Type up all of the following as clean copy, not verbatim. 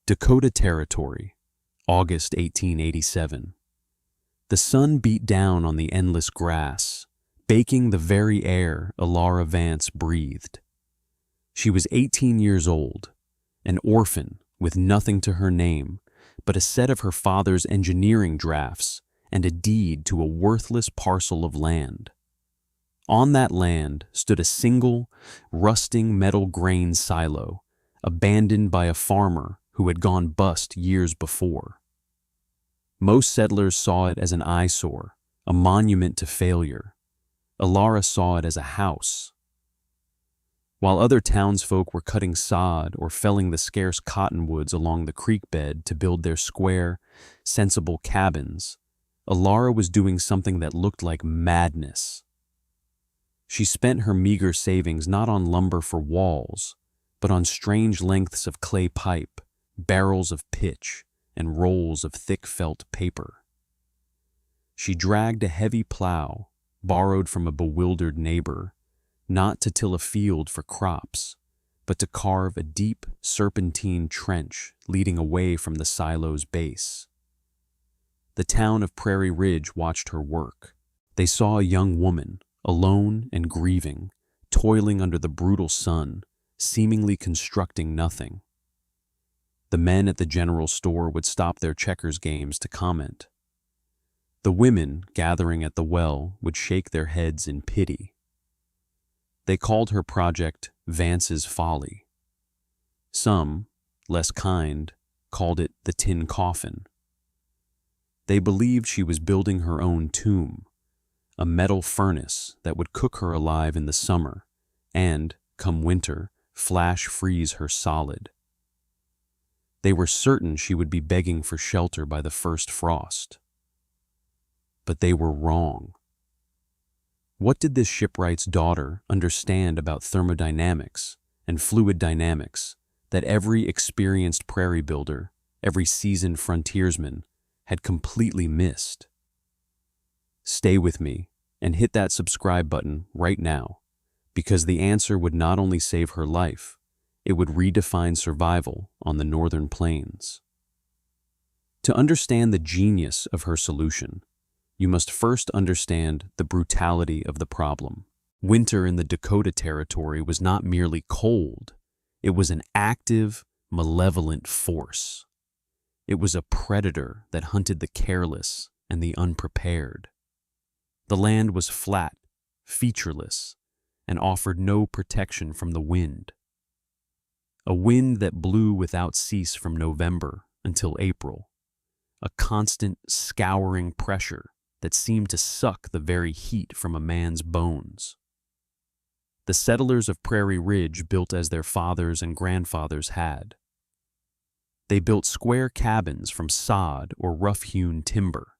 Dakota Territory, August 1887. The sun beat down on the endless grass, baking the very air Alara Vance breathed. She was 18 years old, an orphan with nothing to her name but a set of her father's engineering drafts and a deed to a worthless parcel of land. On that land stood a single, rusting metal grain silo, abandoned by a farmer who had gone bust years before. Most settlers saw it as an eyesore, a monument to failure. Alara saw it as a house. While other townsfolk were cutting sod or felling the scarce cottonwoods along the creek bed to build their square, sensible cabins, Alara was doing something that looked like madness. She spent her meager savings not on lumber for walls, but on strange lengths of clay pipe, barrels of pitch, and rolls of thick felt paper. She dragged a heavy plow, borrowed from a bewildered neighbor, not to till a field for crops, but to carve a deep, serpentine trench leading away from the silo's base. The town of Prairie Ridge watched her work. They saw a young woman, alone and grieving, toiling under the brutal sun, seemingly constructing nothing. The men at the general store would stop their checkers games to comment. The women gathering at the well would shake their heads in pity. They called her project Vance's Folly. Some, less kind, called it the Tin Coffin. They believed she was building her own tomb, a metal furnace that would cook her alive in the summer and, come winter, flash freeze her solid. They were certain she would be begging for shelter by the first frost. But they were wrong. What did this shipwright's daughter understand about thermodynamics and fluid dynamics that every experienced prairie builder, every seasoned frontiersman, had completely missed? Stay with me and hit that subscribe button right now, because the answer would not only save her life, it would redefine survival on the northern plains. To understand the genius of her solution, you must first understand the brutality of the problem. Winter in the Dakota Territory was not merely cold, it was an active, malevolent force. It was a predator that hunted the careless and the unprepared. The land was flat, featureless, and offered no protection from the wind. A wind that blew without cease from November until April, a constant scouring pressure that seemed to suck the very heat from a man's bones. The settlers of Prairie Ridge built as their fathers and grandfathers had. They built square cabins from sod or rough-hewn timber.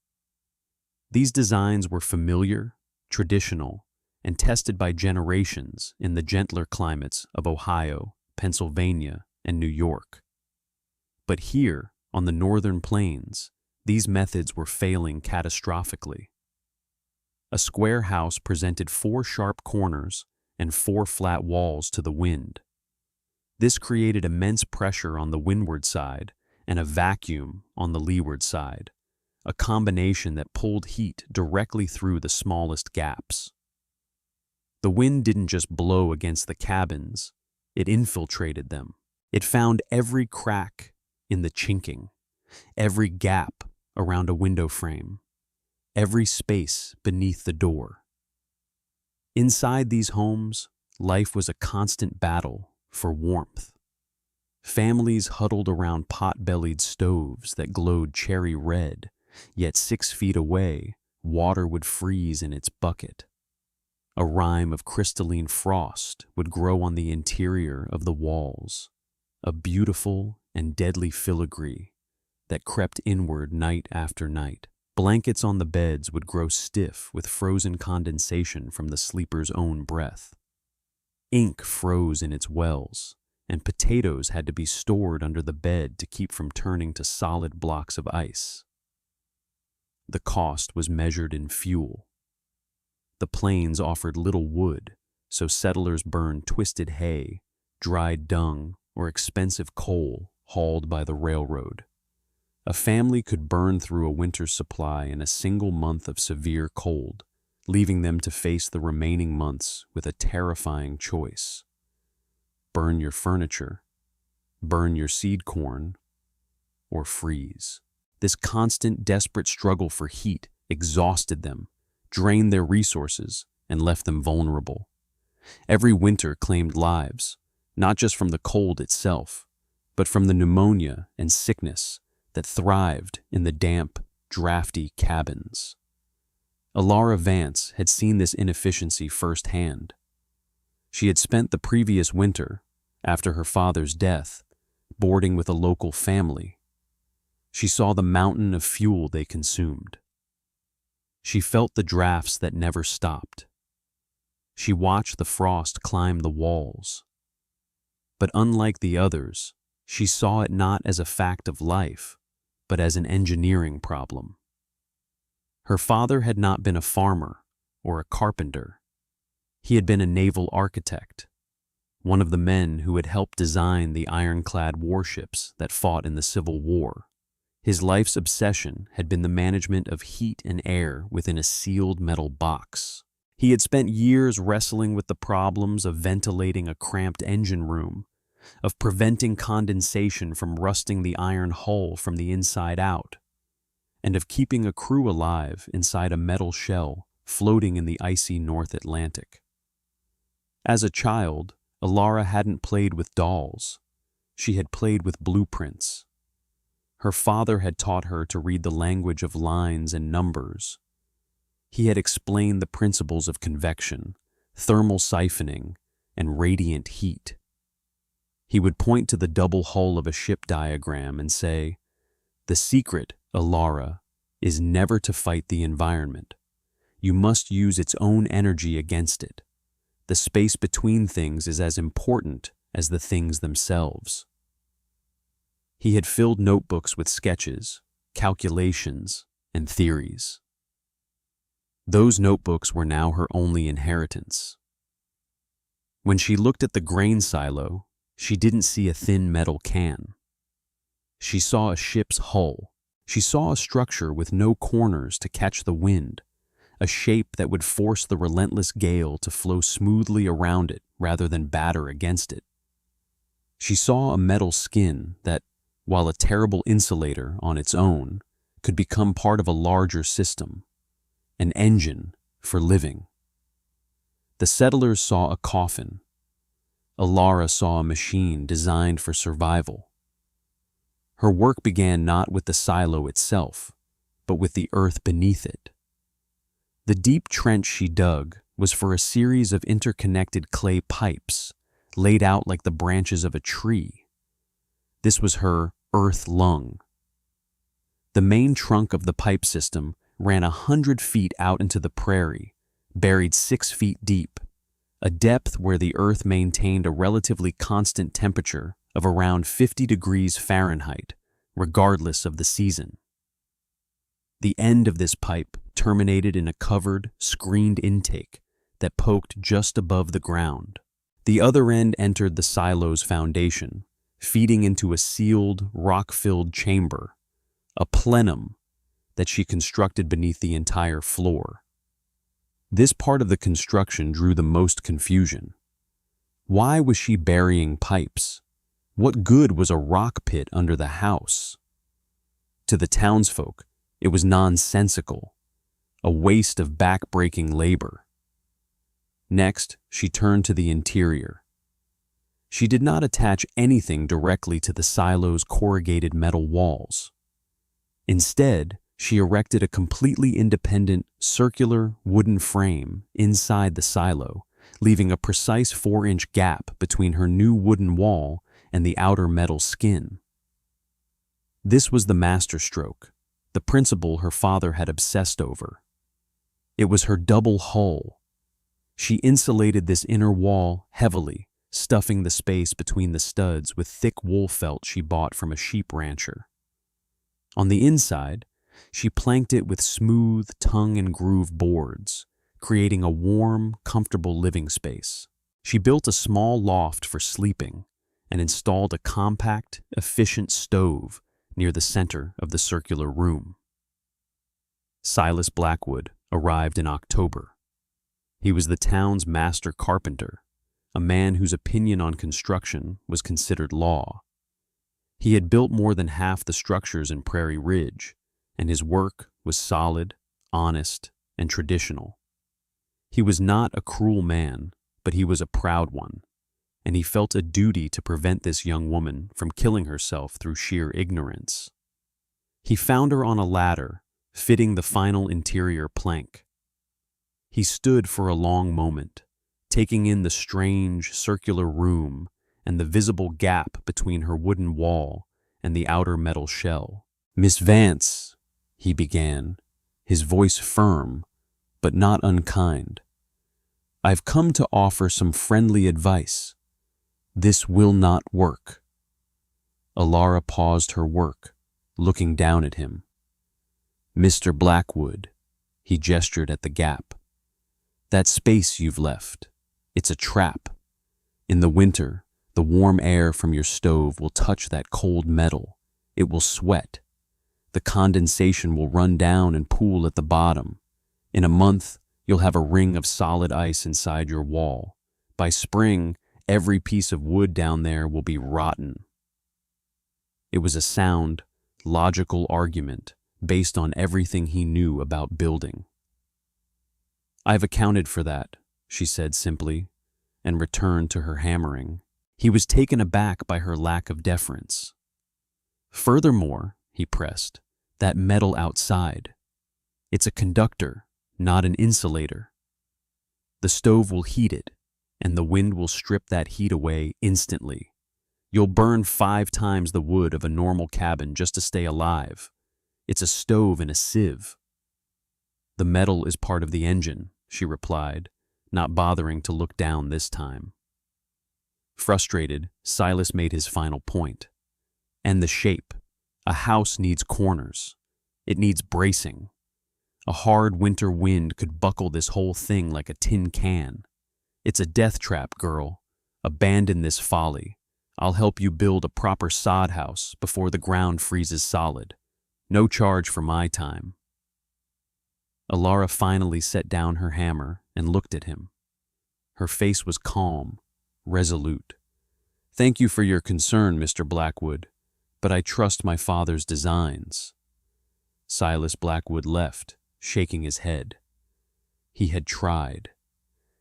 These designs were familiar, traditional, and tested by generations in the gentler climates of Ohio, Pennsylvania, and New York. But here, on the northern plains, these methods were failing catastrophically. A square house presented 4 sharp corners and 4 flat walls to the wind. This created immense pressure on the windward side and a vacuum on the leeward side, a combination that pulled heat directly through the smallest gaps. The wind didn't just blow against the cabins, it infiltrated them. It found every crack in the chinking, every gap around a window frame, every space beneath the door. Inside these homes, life was a constant battle for warmth. Families huddled around pot-bellied stoves that glowed cherry red, yet 6 feet away, water would freeze in its bucket. A rime of crystalline frost would grow on the interior of the walls, a beautiful and deadly filigree that crept inward night after night. Blankets on the beds would grow stiff with frozen condensation from the sleeper's own breath. Ink froze in its wells, and potatoes had to be stored under the bed to keep from turning to solid blocks of ice. The cost was measured in fuel. The plains offered little wood, so settlers burned twisted hay, dried dung, or expensive coal hauled by the railroad. A family could burn through a winter's supply in a single month of severe cold, leaving them to face the remaining months with a terrifying choice. Burn your furniture, burn your seed corn, or freeze. This constant, desperate struggle for heat exhausted them, drained their resources, and left them vulnerable. Every winter claimed lives, not just from the cold itself, but from the pneumonia and sickness that thrived in the damp, drafty cabins. Alara Vance had seen this inefficiency firsthand. She had spent the previous winter, after her father's death, boarding with a local family. She saw the mountain of fuel they consumed. She felt the drafts that never stopped. She watched the frost climb the walls. But unlike the others, she saw it not as a fact of life, but as an engineering problem. Her father had not been a farmer or a carpenter. He had been a naval architect, one of the men who had helped design the ironclad warships that fought in the Civil War. His life's obsession had been the management of heat and air within a sealed metal box. He had spent years wrestling with the problems of ventilating a cramped engine room, of preventing condensation from rusting the iron hull from the inside out, and of keeping a crew alive inside a metal shell floating in the icy North Atlantic. As a child, Alara hadn't played with dolls. She had played with blueprints. Her father had taught her to read the language of lines and numbers. He had explained the principles of convection, thermal siphoning, and radiant heat. He would point to the double hull of a ship diagram and say, "The secret, Alara, is never to fight the environment. You must use its own energy against it. The space between things is as important as the things themselves." He had filled notebooks with sketches, calculations, and theories. Those notebooks were now her only inheritance. When she looked at the grain silo, she didn't see a thin metal can. She saw a ship's hull. She saw a structure with no corners to catch the wind, a shape that would force the relentless gale to flow smoothly around it rather than batter against it. She saw a metal skin that, while a terrible insulator on its own, could become part of a larger system, an engine for living. The settlers saw a coffin. Alara saw a machine designed for survival. Her work began not with the silo itself, but with the earth beneath it. The deep trench she dug was for a series of interconnected clay pipes, laid out like the branches of a tree. This was her earth lung. The main trunk of the pipe system ran 100 feet out into the prairie, buried 6 feet deep, a depth where the earth maintained a relatively constant temperature of around 50 degrees Fahrenheit, regardless of the season. The end of this pipe terminated in a covered, screened intake that poked just above the ground. The other end entered the silo's foundation, feeding into a sealed, rock-filled chamber, a plenum that she constructed beneath the entire floor. This part of the construction drew the most confusion. Why was she burying pipes? What good was a rock pit under the house? To the townsfolk, it was nonsensical, a waste of back-breaking labor. Next, she turned to the interior. She did not attach anything directly to the silo's corrugated metal walls. Instead, she erected a completely independent, circular wooden frame inside the silo, leaving a precise 4-inch gap between her new wooden wall and the outer metal skin. This was the masterstroke, the principle her father had obsessed over. It was her double hull. She insulated this inner wall heavily, stuffing the space between the studs with thick wool felt she bought from a sheep rancher. On the inside, she planked it with smooth tongue and groove boards, creating a warm, comfortable living space. She built a small loft for sleeping, and installed a compact, efficient stove near the center of the circular room. Silas Blackwood arrived in October. He was the town's master carpenter, a man whose opinion on construction was considered law. He had built more than half the structures in Prairie Ridge, and his work was solid, honest, and traditional. He was not a cruel man, but he was a proud one, and he felt a duty to prevent this young woman from killing herself through sheer ignorance. He found her on a ladder, fitting the final interior plank. He stood for a long moment, taking in the strange, circular room and the visible gap between her wooden wall and the outer metal shell. "Miss Vance," he began, his voice firm, but not unkind. "I've come to offer some friendly advice. This will not work." Alara paused her work, looking down at him. "Mr. Blackwood," he gestured at the gap. "That space you've left, it's a trap. In the winter, the warm air from your stove will touch that cold metal. It will sweat. The condensation will run down and pool at the bottom. In a month, you'll have a ring of solid ice inside your wall. By spring, every piece of wood down there will be rotten." It was a sound, logical argument based on everything he knew about building. "I've accounted for that," she said simply, and returned to her hammering. He was taken aback by her lack of deference. "Furthermore," he pressed, "that metal outside. It's a conductor, not an insulator. The stove will heat it, and the wind will strip that heat away instantly. You'll burn 5 times the wood of a normal cabin just to stay alive. It's a stove in a sieve." "The metal is part of the engine," she replied, not bothering to look down this time. Frustrated, Silas made his final point. "And the shape. A house needs corners. It needs bracing. A hard winter wind could buckle this whole thing like a tin can. It's a death trap, girl. Abandon this folly. I'll help you build a proper sod house before the ground freezes solid. No charge for my time." Alara finally set down her hammer and looked at him. Her face was calm, resolute. "Thank you for your concern, Mr. Blackwood, but I trust my father's designs." Silas Blackwood left, shaking his head. He had tried.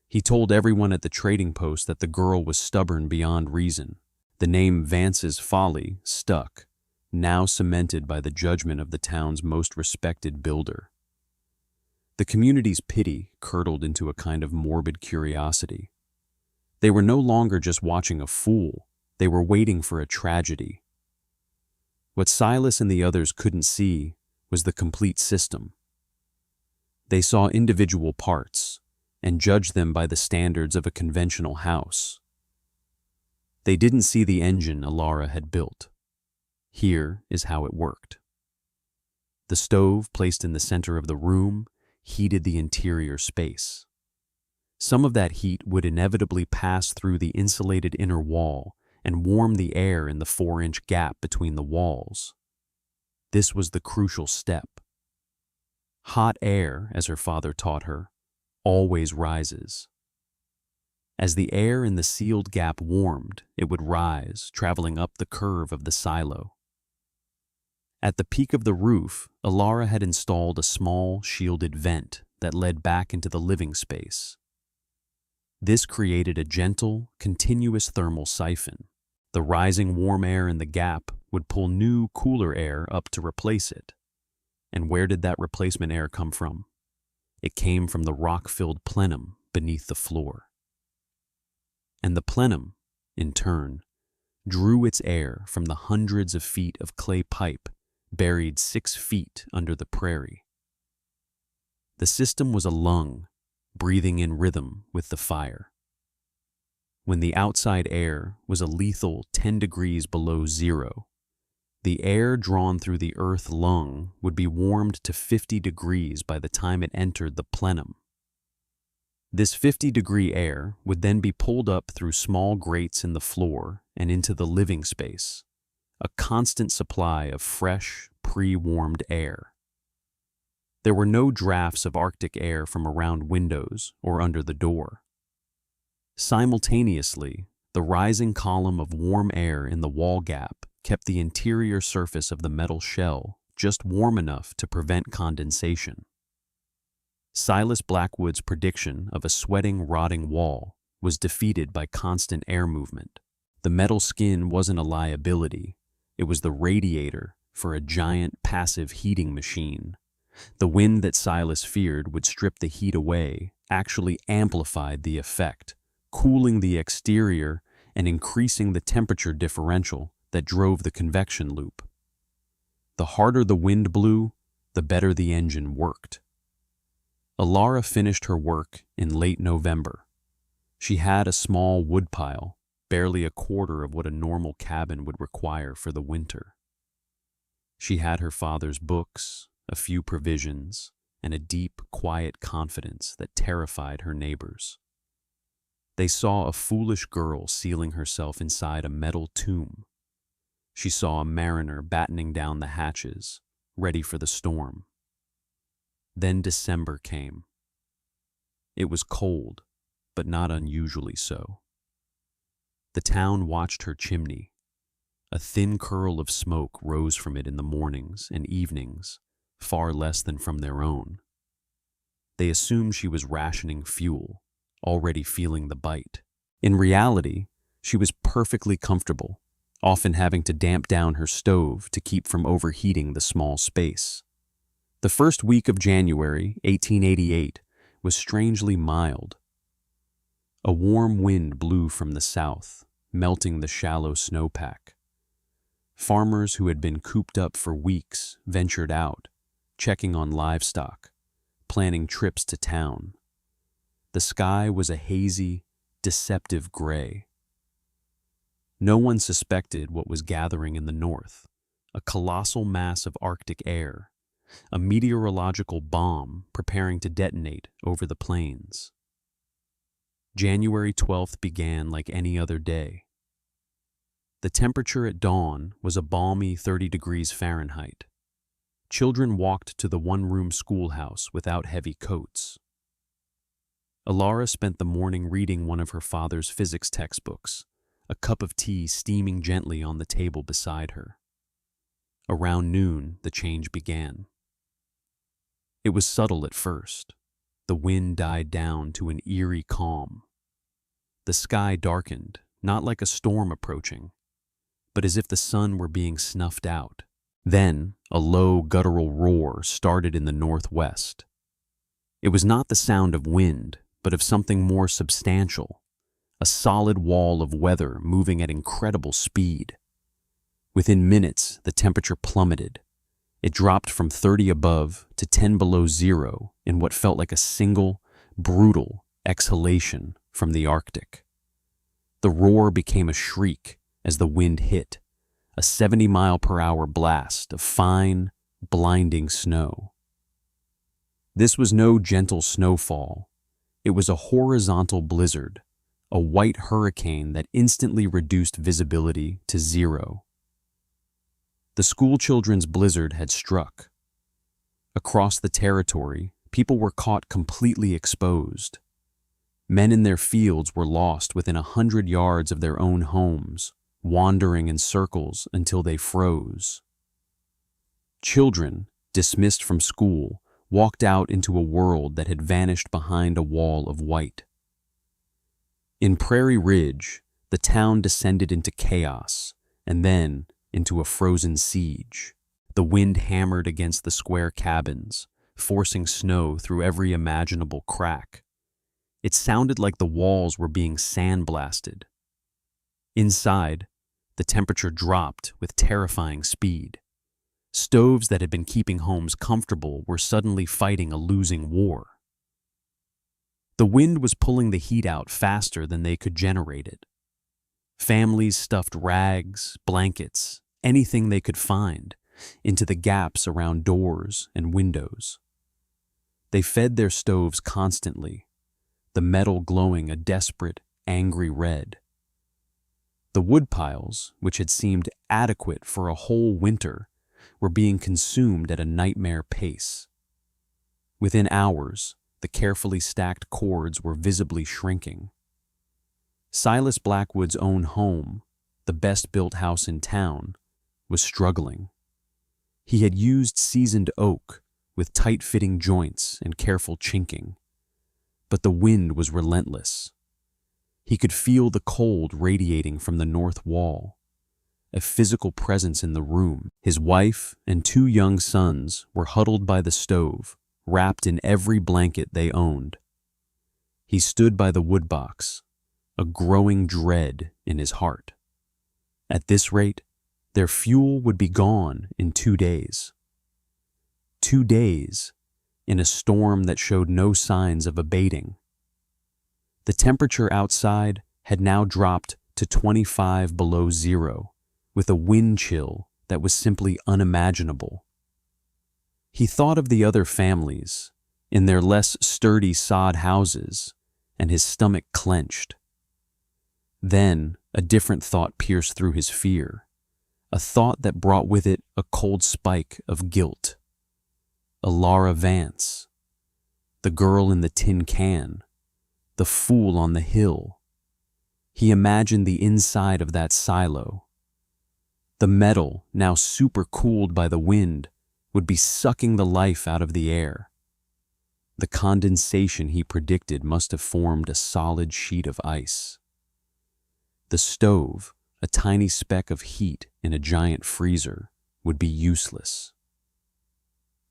He told everyone at the trading post that the girl was stubborn beyond reason. The name Vance's Folly stuck, now cemented by the judgment of the town's most respected builder. The community's pity curdled into a kind of morbid curiosity. They were no longer just watching a fool, they were waiting for a tragedy. What Silas and the others couldn't see was the complete system. They saw individual parts and judged them by the standards of a conventional house. They didn't see the engine Alara had built. Here is how it worked. The stove, placed in the center of the room, heated the interior space. Some of that heat would inevitably pass through the insulated inner wall and warm the air in the 4-inch gap between the walls. This was the crucial step. Hot air, as her father taught her, always rises. As the air in the sealed gap warmed, it would rise, traveling up the curve of the silo. At the peak of the roof, Alara had installed a small, shielded vent that led back into the living space. This created a gentle, continuous thermal siphon. The rising warm air in the gap would pull new, cooler air up to replace it. And where did that replacement air come from? It came from the rock-filled plenum beneath the floor. And the plenum, in turn, drew its air from the hundreds of feet of clay pipe buried 6 feet under the prairie. The system was a lung, breathing in rhythm with the fire. When the outside air was a lethal 10 degrees below zero, the air drawn through the earth lung would be warmed to 50 degrees by the time it entered the plenum. This 50-degree air would then be pulled up through small grates in the floor and into the living space, a constant supply of fresh, pre-warmed air. There were no drafts of Arctic air from around windows or under the door. Simultaneously, the rising column of warm air in the wall gap kept the interior surface of the metal shell just warm enough to prevent condensation. Silas Blackwood's prediction of a sweating, rotting wall was defeated by constant air movement. The metal skin wasn't a liability, it was the radiator for a giant passive heating machine. The wind that Silas feared would strip the heat away actually amplified the effect, cooling the exterior and increasing the temperature differential that drove the convection loop. The harder the wind blew, the better the engine worked. Alara finished her work in late November. She had a small woodpile, barely a quarter of what a normal cabin would require for the winter. She had her father's books, a few provisions, and a deep, quiet confidence that terrified her neighbors. They saw a foolish girl sealing herself inside a metal tomb. She saw a mariner battening down the hatches, ready for the storm. Then December came. It was cold, but not unusually so. The town watched her chimney. A thin curl of smoke rose from it in the mornings and evenings, far less than from their own. They assumed she was rationing fuel, already feeling the bite. In reality, she was perfectly comfortable, often having to damp down her stove to keep from overheating the small space. The first week of January, 1888, was strangely mild. A warm wind blew from the south, melting the shallow snowpack. Farmers who had been cooped up for weeks ventured out, checking on livestock, planning trips to town. The sky was a hazy, deceptive gray. No one suspected what was gathering in the north, a colossal mass of Arctic air, a meteorological bomb preparing to detonate over the plains. January 12th began like any other day. The temperature at dawn was a balmy 30 degrees Fahrenheit. Children walked to the one-room schoolhouse without heavy coats. Alara spent the morning reading one of her father's physics textbooks, a cup of tea steaming gently on the table beside her. Around noon, the change began. It was subtle at first. The wind died down to an eerie calm. The sky darkened, not like a storm approaching, but as if the sun were being snuffed out. Then, a low, guttural roar started in the northwest. It was not the sound of wind, but of something more substantial, a solid wall of weather moving at incredible speed. Within minutes, the temperature plummeted. It dropped from 30 above to 10 below zero in what felt like a single, brutal exhalation from the Arctic. The roar became a shriek as the wind hit, a 70-mile-per-hour blast of fine, blinding snow. This was no gentle snowfall. It was a horizontal blizzard, a white hurricane that instantly reduced visibility to zero. The schoolchildren's blizzard had struck. Across the territory, people were caught completely exposed. Men in their fields were lost within 100 yards of their own homes, wandering in circles until they froze. Children, dismissed from school, walked out into a world that had vanished behind a wall of white. In Prairie Ridge, the town descended into chaos, and then into a frozen siege. The wind hammered against the square cabins, forcing snow through every imaginable crack. It sounded like the walls were being sandblasted. Inside, the temperature dropped with terrifying speed. Stoves that had been keeping homes comfortable were suddenly fighting a losing war. The wind was pulling the heat out faster than they could generate it. Families stuffed rags, blankets, anything they could find, into the gaps around doors and windows. They fed their stoves constantly. the metal glowing a desperate, angry red. The woodpiles, which had seemed adequate for a whole winter, were being consumed at a nightmare pace. Within hours, the carefully stacked cords were visibly shrinking. Silas Blackwood's own home, the best-built house in town, was struggling. He had used seasoned oak with tight-fitting joints and careful chinking, but the wind was relentless. He could feel the cold radiating from the north wall, a physical presence in the room. His wife and 2 young sons were huddled by the stove, wrapped in every blanket they owned. He stood by the woodbox, a growing dread in his heart. At this rate, their fuel would be gone in 2 days. 2 days in a storm that showed no signs of abating. The temperature outside had now dropped to 25 below zero, with a wind chill that was simply unimaginable. He thought of the other families in their less sturdy sod houses, and his stomach clenched. Then a different thought pierced through his fear, a thought that brought with it a cold spike of guilt. Alara Vance, the girl in the tin can, the fool on the hill. He imagined the inside of that silo. The metal, now super-cooled by the wind, would be sucking the life out of the air. The condensation he predicted must have formed a solid sheet of ice. The stove, a tiny speck of heat in a giant freezer, would be useless.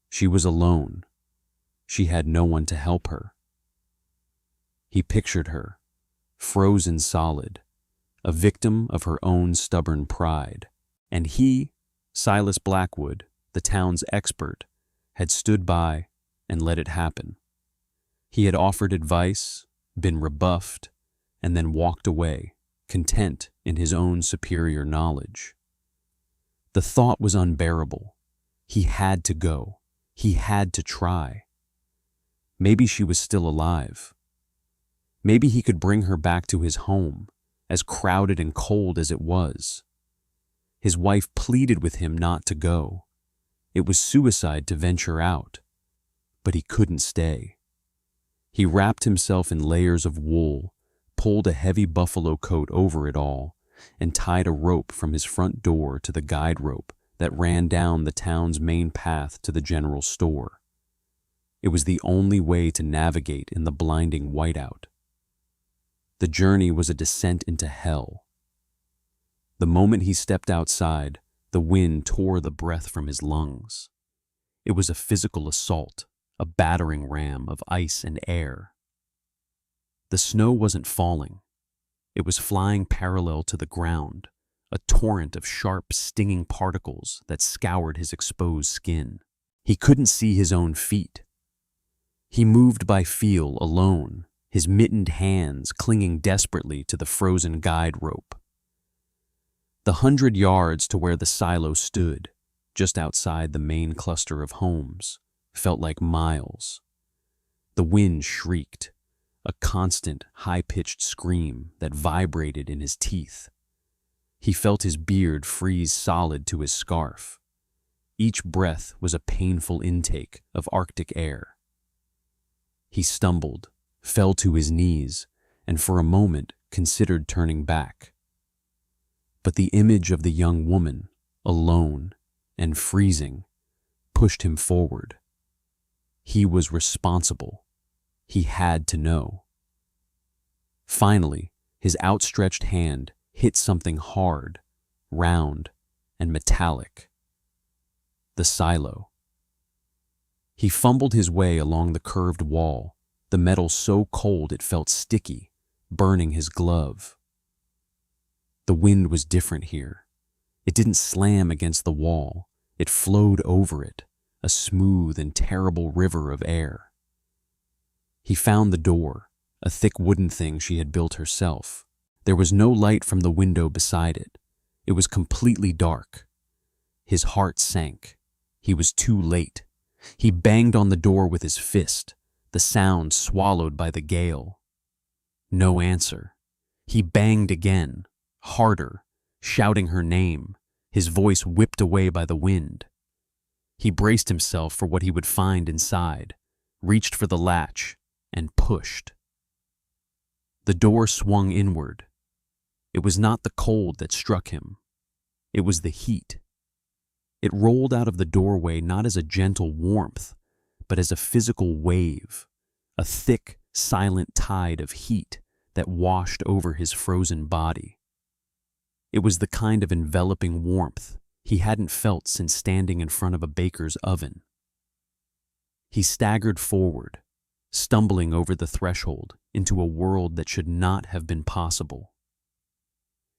She was alone. She had no one to help her. He pictured her, frozen solid, a victim of her own stubborn pride. And he, Silas Blackwood, the town's expert, had stood by and let it happen. He had offered advice, been rebuffed, and then walked away, content in his own superior knowledge. The thought was unbearable. He had to go. He had to try. Maybe she was still alive. Maybe he could bring her back to his home, as crowded and cold as it was. His wife pleaded with him not to go. It was suicide to venture out. But he couldn't stay. He wrapped himself in layers of wool, pulled a heavy buffalo coat over it all, and tied a rope from his front door to the guide rope that ran down the town's main path to the general store. It was the only way to navigate in the blinding whiteout. The journey was a descent into hell. The moment he stepped outside, the wind tore the breath from his lungs. It was a physical assault, a battering ram of ice and air. The snow wasn't falling. It was flying parallel to the ground, a torrent of sharp, stinging particles that scoured his exposed skin. He couldn't see his own feet. He moved by feel alone, his mittened hands clinging desperately to the frozen guide rope. The 100 yards to where the silo stood, just outside the main cluster of homes, felt like miles. The wind shrieked, a constant, high-pitched scream that vibrated in his teeth. He felt his beard freeze solid to his scarf. Each breath was a painful intake of Arctic air. He stumbled, fell to his knees, and for a moment considered turning back. But the image of the young woman, alone and freezing, pushed him forward. He was responsible. He had to know. Finally, his outstretched hand hit something hard, round, and metallic. The silo. He fumbled his way along the curved wall, the metal so cold it felt sticky, burning his glove. The wind was different here. It didn't slam against the wall. It flowed over it, a smooth and terrible river of air. He found the door, a thick wooden thing she had built herself. There was no light from the window beside it. It was completely dark. His heart sank. He was too late. He banged on the door with his fist, the sound swallowed by the gale. No answer. He banged again, harder, shouting her name, his voice whipped away by the wind. He braced himself for what he would find inside, reached for the latch, and pushed. The door swung inward. It was not the cold that struck him. It was the heat. It rolled out of the doorway not as a gentle warmth, but as a physical wave, a thick, silent tide of heat that washed over his frozen body. It was the kind of enveloping warmth he hadn't felt since standing in front of a baker's oven. He staggered forward, stumbling over the threshold into a world that should not have been possible.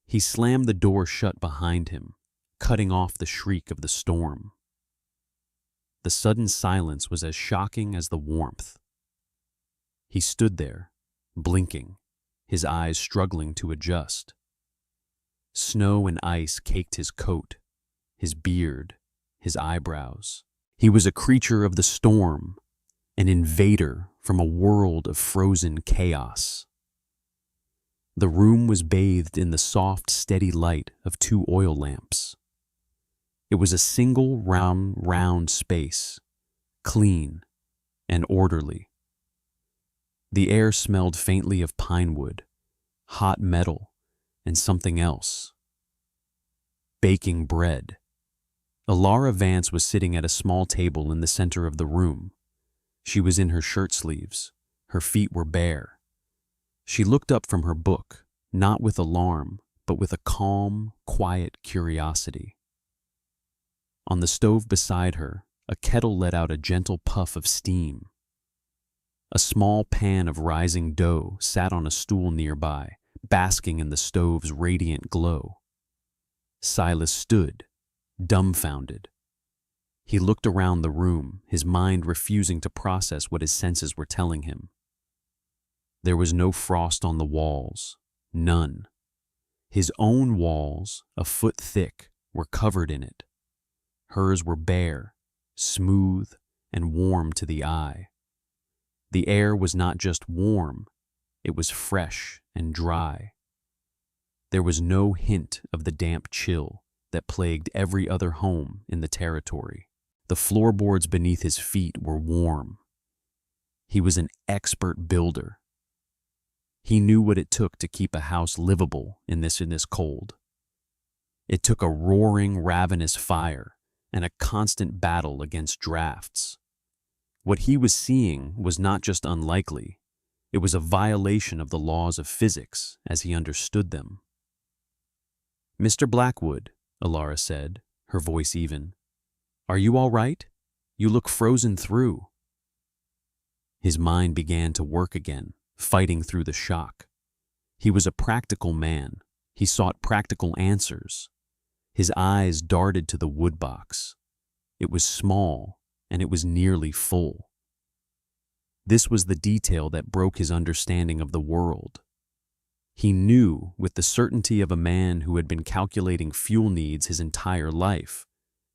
He slammed the door shut behind him, cutting off the shriek of the storm. The sudden silence was as shocking as the warmth. He stood there, blinking, his eyes struggling to adjust. Snow and ice caked his coat, his beard, his eyebrows. He was a creature of the storm, an invader from a world of frozen chaos. The room was bathed in the soft, steady light of 2 oil lamps. It was a single round space, clean and orderly. The air smelled faintly of pine wood, hot metal, and something else. Baking bread. Alara Vance was sitting at a small table in the center of the room. She was in her shirt sleeves. Her feet were bare. She looked up from her book, not with alarm, but with a calm, quiet curiosity. On the stove beside her, a kettle let out a gentle puff of steam. A small pan of rising dough sat on a stool nearby, basking in the stove's radiant glow. Silas stood, dumbfounded. He looked around the room, his mind refusing to process what his senses were telling him. There was no frost on the walls, none. His own walls, a foot thick, were covered in it. Hers were bare, smooth, and warm to the eye. The air was not just warm, it was fresh and dry. There was no hint of the damp chill that plagued every other home in the territory. The floorboards beneath his feet were warm. He was an expert builder. He knew what it took to keep a house livable in this cold. It took a roaring, ravenous fire and a constant battle against drafts. What he was seeing was not just unlikely, it was a violation of the laws of physics as he understood them. "Mr. Blackwood," Alara said, her voice even, "are you all right? You look frozen through." His mind began to work again, fighting through the shock. He was a practical man. He sought practical answers. His eyes darted to the wood box. It was small, and it was nearly full. This was the detail that broke his understanding of the world. He knew, with the certainty of a man who had been calculating fuel needs his entire life,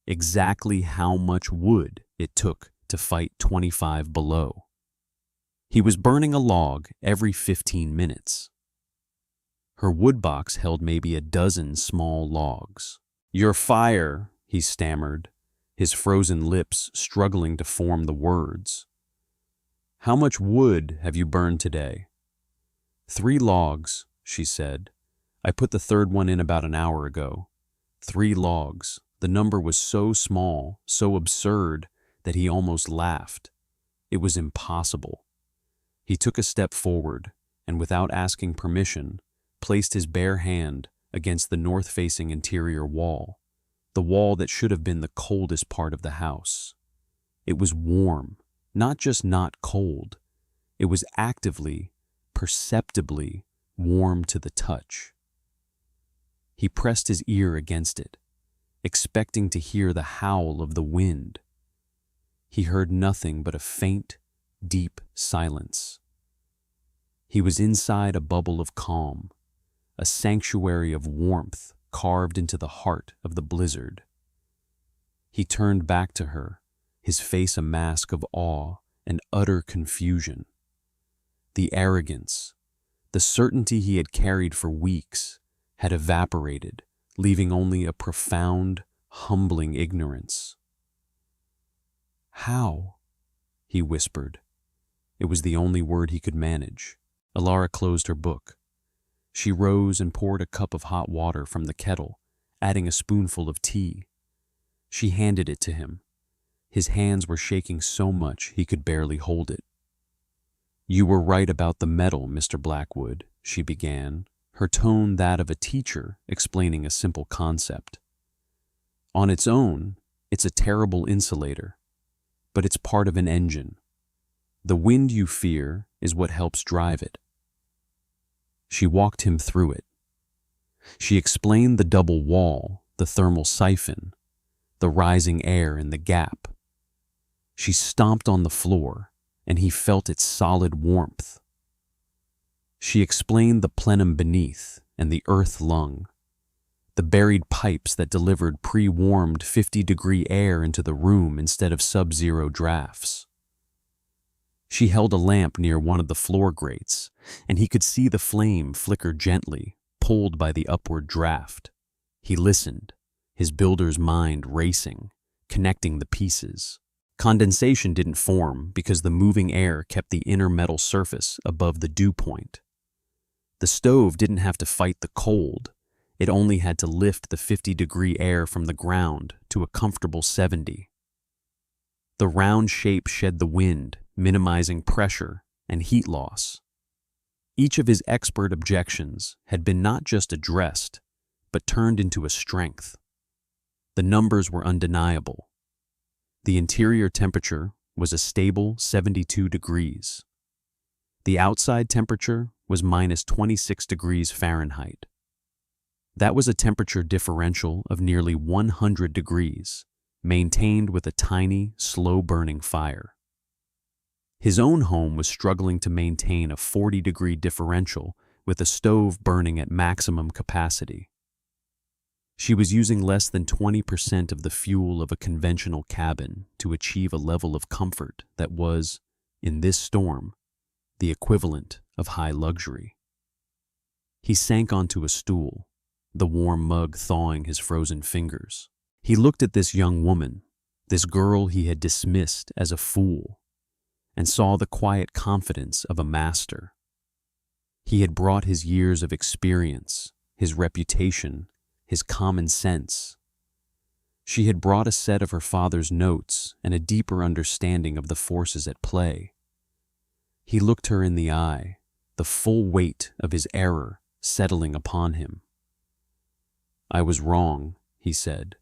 exactly how much wood it took to fight 25 below. He was burning a log every 15 minutes. Her wood box held maybe a dozen small logs. "Your fire," he stammered, his frozen lips struggling to form the words. "How much wood have you burned today?" "3 logs," she said. "I put the third one in about an hour ago. 3 logs. The number was so small, so absurd, that he almost laughed. It was impossible. He took a step forward, and without asking permission, placed his bare hand against the north-facing interior wall, the wall that should have been the coldest part of the house. It was warm, not just not cold. It was actively, perceptibly warm to the touch. He pressed his ear against it, expecting to hear the howl of the wind. He heard nothing but a faint, deep silence. He was inside a bubble of calm, a sanctuary of warmth carved into the heart of the blizzard. He turned back to her, his face a mask of awe and utter confusion. The arrogance, The certainty he had carried for weeks had evaporated, leaving only a profound, humbling ignorance. "How?" he whispered. It was the only word he could manage. Alara closed her book. She rose and poured a cup of hot water from the kettle, adding a spoonful of tea. She handed it to him. His hands were shaking so much he could barely hold it. "You were right about the metal, Mr. Blackwood," she began, her tone that of a teacher explaining a simple concept. "On its own, it's a terrible insulator, but it's part of an engine. The wind you fear is what helps drive it." She walked him through it. She explained the double wall, the thermal siphon, the rising air in the gap. She stomped on the floor, and he felt its solid warmth. She explained the plenum beneath and the earth lung, the buried pipes that delivered pre-warmed 50-degree air into the room instead of sub-zero drafts. She held a lamp near one of the floor grates, and he could see the flame flicker gently, pulled by the upward draft. He listened, his builder's mind racing, connecting the pieces. Condensation didn't form because the moving air kept the inner metal surface above the dew point. The stove didn't have to fight the cold. It only had to lift the 50-degree air from the ground to a comfortable 70. The round shape shed the wind, minimizing pressure and heat loss. Each of his expert objections had been not just addressed, but turned into a strength. The numbers were undeniable. The interior temperature was a stable 72 degrees. The outside temperature was minus 26 degrees Fahrenheit. That was a temperature differential of nearly 100 degrees, maintained with a tiny, slow-burning fire. His own home was struggling to maintain a 40-degree differential with a stove burning at maximum capacity. She was using less than 20% of the fuel of a conventional cabin to achieve a level of comfort that was, in this storm, the equivalent of high luxury. He sank onto a stool, the warm mug thawing his frozen fingers. He looked at this young woman, this girl he had dismissed as a fool, and saw the quiet confidence of a master. He had brought his years of experience, his reputation, his common sense. She had brought a set of her father's notes and a deeper understanding of the forces at play. He looked her in the eye, the full weight of his error settling upon him. "I was wrong," he said.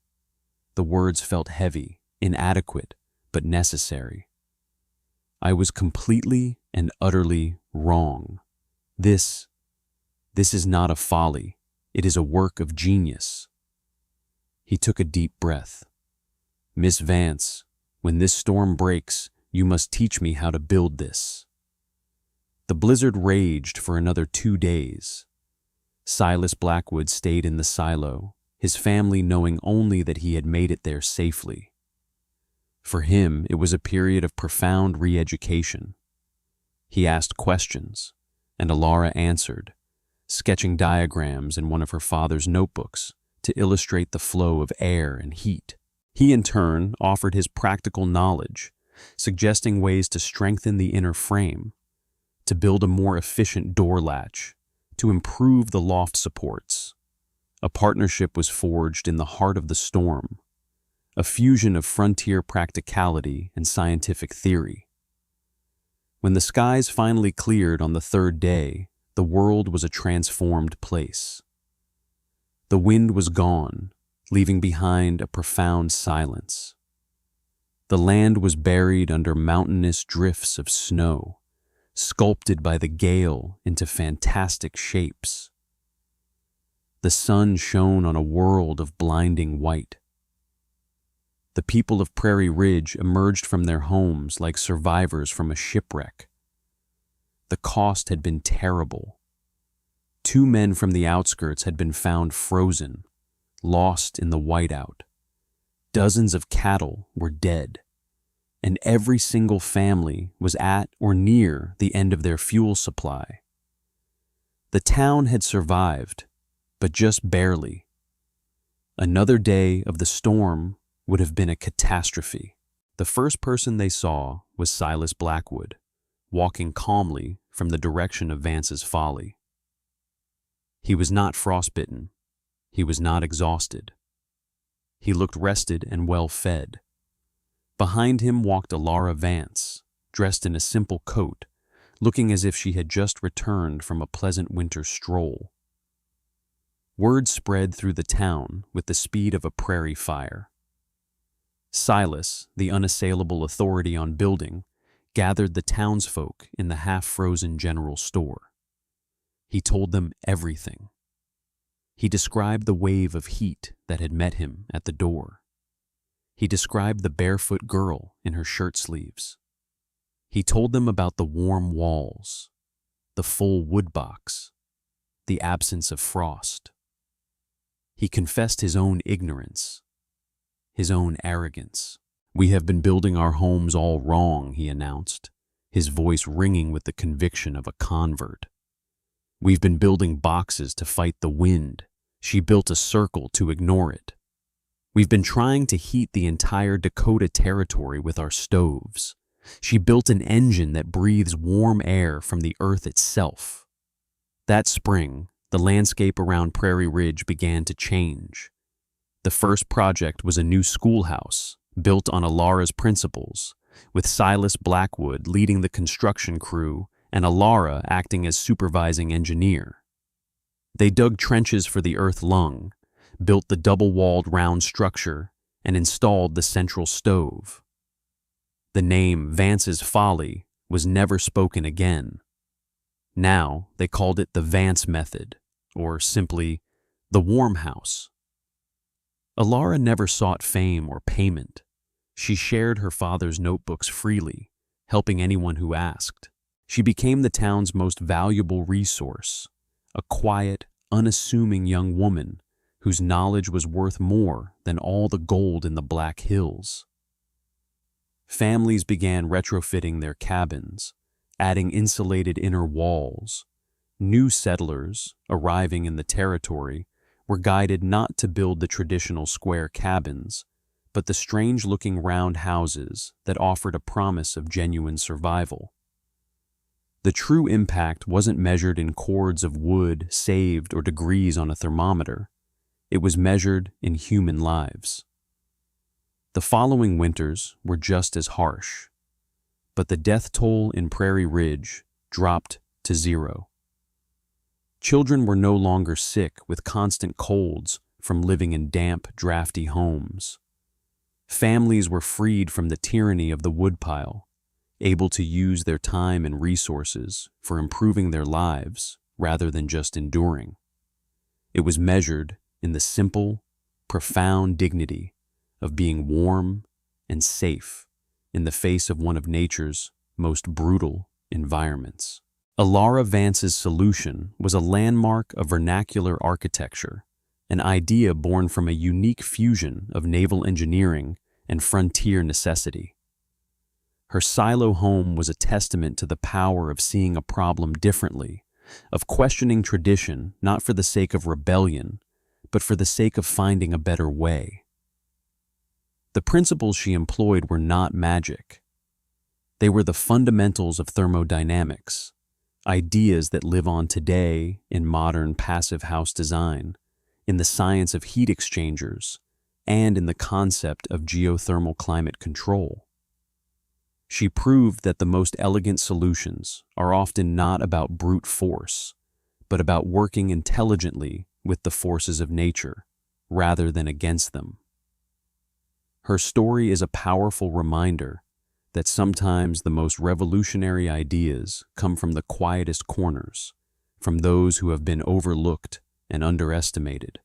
The words felt heavy, inadequate, but necessary. "I was completely and utterly wrong. This is not a folly. It is a work of genius." He took a deep breath. "Miss Vance, when this storm breaks, you must teach me how to build this." The blizzard raged for another 2 days. Silas Blackwood stayed in the silo, his family knowing only that he had made it there safely. For him, it was a period of profound re-education. He asked questions, and Alara answered, sketching diagrams in one of her father's notebooks to illustrate the flow of air and heat. He, in turn, offered his practical knowledge, suggesting ways to strengthen the inner frame, to build a more efficient door latch, to improve the loft supports. A partnership was forged in the heart of the storm, a fusion of frontier practicality and scientific theory. When the skies finally cleared on the 3rd day, the world was a transformed place. The wind was gone, leaving behind a profound silence. The land was buried under mountainous drifts of snow, sculpted by the gale into fantastic shapes. The sun shone on a world of blinding white. The people of Prairie Ridge emerged from their homes like survivors from a shipwreck. The cost had been terrible. 2 men from the outskirts had been found frozen, lost in the whiteout. Dozens of cattle were dead, and every single family was at or near the end of their fuel supply. The town had survived, but just barely. Another day of the storm would have been a catastrophe. The first person they saw was Silas Blackwood, walking calmly from the direction of Vance's Folly. He was not frostbitten. He was not exhausted. He looked rested and well-fed. Behind him walked Alara Vance, dressed in a simple coat, looking as if she had just returned from a pleasant winter stroll. Word spread through the town with the speed of a prairie fire. Silas, the unassailable authority on building, gathered the townsfolk in the half-frozen general store. He told them everything. He described the wave of heat that had met him at the door. He described the barefoot girl in her shirt sleeves. He told them about the warm walls, the full wood box, the absence of frost. He confessed his own ignorance, his own arrogance. "We have been building our homes all wrong," he announced, his voice ringing with the conviction of a convert. "We've been building boxes to fight the wind. She built a circle to ignore it. We've been trying to heat the entire Dakota Territory with our stoves. She built an engine that breathes warm air from the earth itself." That spring, the landscape around Prairie Ridge began to change. The first project was a new schoolhouse, built on Alara's principles, with Silas Blackwood leading the construction crew and Alara acting as supervising engineer. They dug trenches for the earth lung, built the double-walled round structure, and installed the central stove. The name Vance's Folly was never spoken again. Now they called it the Vance Method, or simply the Warm House. Alara never sought fame or payment. She shared her father's notebooks freely, helping anyone who asked. She became the town's most valuable resource, a quiet, unassuming young woman whose knowledge was worth more than all the gold in the Black Hills. Families began retrofitting their cabins, adding insulated inner walls. New settlers, arriving in the territory, were guided not to build the traditional square cabins, but the strange-looking round houses that offered a promise of genuine survival. The true impact wasn't measured in cords of wood saved or degrees on a thermometer. It was measured in human lives. The following winters were just as harsh, but the death toll in Prairie Ridge dropped to 0. Children were no longer sick with constant colds from living in damp, drafty homes. Families were freed from the tyranny of the woodpile, able to use their time and resources for improving their lives rather than just enduring. It was measured in the simple, profound dignity of being warm and safe in the face of one of nature's most brutal environments. Alara Vance's solution was a landmark of vernacular architecture, an idea born from a unique fusion of naval engineering and frontier necessity. Her silo home was a testament to the power of seeing a problem differently, of questioning tradition not for the sake of rebellion, but for the sake of finding a better way. The principles she employed were not magic. They were the fundamentals of thermodynamics, ideas that live on today in modern passive house design, in the science of heat exchangers, and in the concept of geothermal climate control. She proved that the most elegant solutions are often not about brute force, but about working intelligently with the forces of nature, rather than against them. Her story is a powerful reminder that sometimes the most revolutionary ideas come from the quietest corners, from those who have been overlooked and underestimated.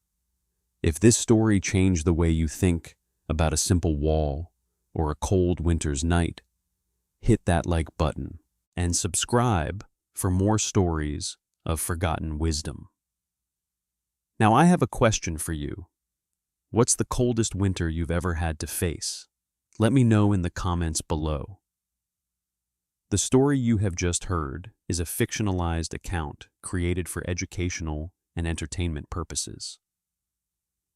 If this story changed the way you think about a simple wall or a cold winter's night, hit that like button and subscribe for more stories of forgotten wisdom. Now I have a question for you. What's the coldest winter you've ever had to face? Let me know in the comments below. The story you have just heard is a fictionalized account created for educational and entertainment purposes.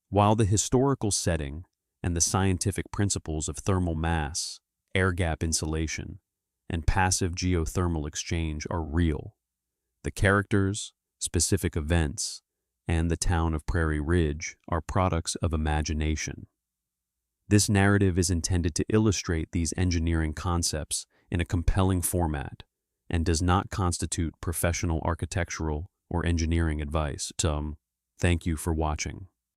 While the historical setting and the scientific principles of thermal mass, air gap insulation, and passive geothermal exchange are real, the characters, specific events, and the town of Prairie Ridge are products of imagination. This narrative is intended to illustrate these engineering concepts in a compelling format and does not constitute professional architectural or engineering advice. Thank you for watching.